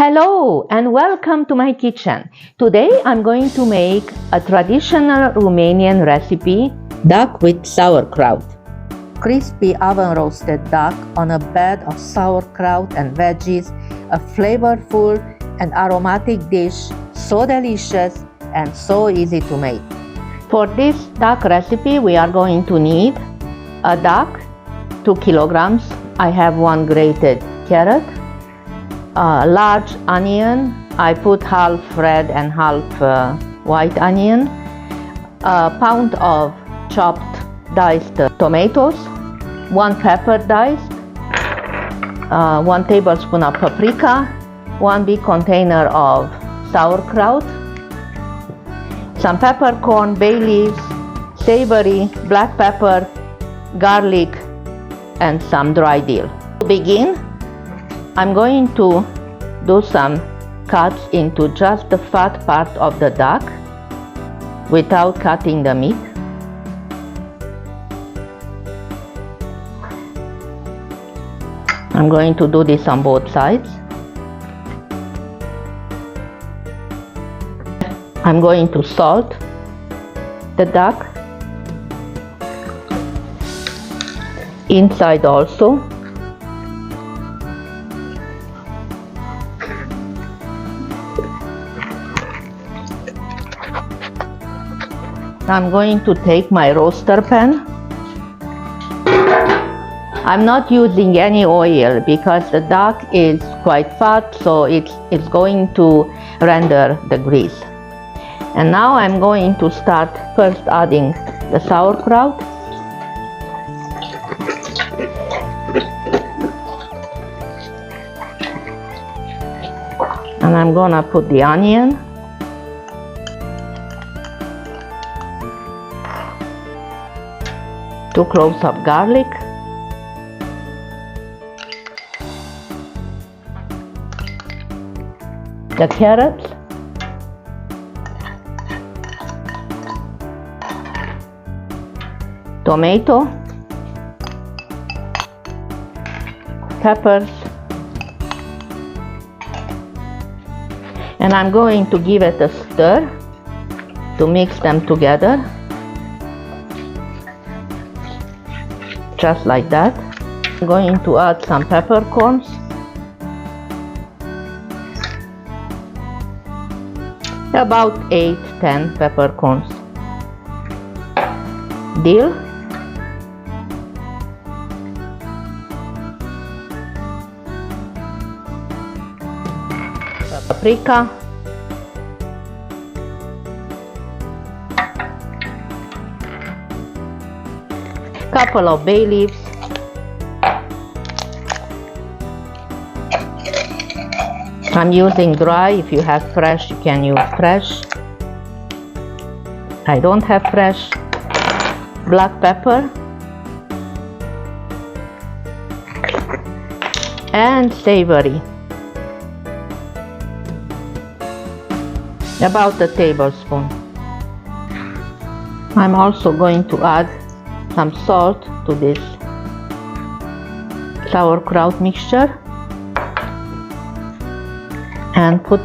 Hello and welcome to my kitchen. Today I'm going to make a traditional Romanian recipe, duck with sauerkraut. Crispy oven roasted duck on a bed of sauerkraut and veggies, a flavorful and aromatic dish, so delicious and so easy to make. For this duck recipe we are going to need a duck, 2 kilograms. I have 1 grated carrot, a large onion. I put half red and half white onion, a pound of chopped diced tomatoes, 1 pepper diced, 1 tablespoon of paprika, 1 big container of sauerkraut, some peppercorn, bay leaves, savoury, black pepper, garlic, and some dry dill. To begin, I'm going to do some cuts into just the fat part of the duck without cutting the meat. I'm going to do this on both sides. I'm going to salt the duck inside also. I'm going to take my roaster pan. I'm not using any oil because the duck is quite fat, so it's going to render the grease. And now I'm going to start first adding the sauerkraut. And I'm gonna put the onion. Two cloves of garlic, the carrots, tomato, peppers, and I'm going to give it a stir to mix them together. Just like that. I'm going to add some peppercorns, about 8-10 peppercorns, dill, paprika, couple of bay leaves, I'm using dry. If you have fresh, you can use fresh. I don't have fresh. Black pepper and savoury, about a tablespoon. I'm also going to add some salt to this sauerkraut mixture and put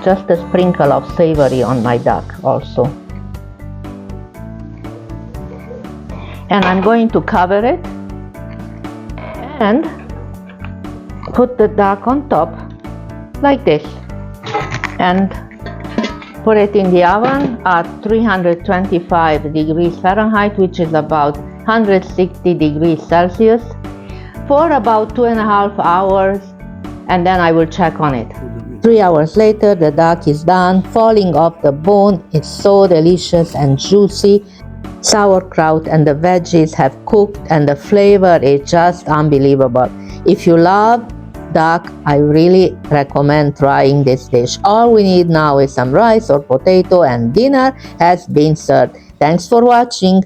just a sprinkle of savoury on my duck also. And I'm going to cover it and put the duck on top like this and put it in the oven at 325 degrees Fahrenheit, which is about 160 degrees Celsius, for about 2.5 hours, and then I will check on it. 3 hours later, the duck is done, falling off the bone. It's so delicious and juicy. Sauerkraut and the veggies have cooked and the flavor is just unbelievable. If you love duck, I really recommend trying this dish. All we need now is some rice or potato and dinner has been served. Thanks for watching.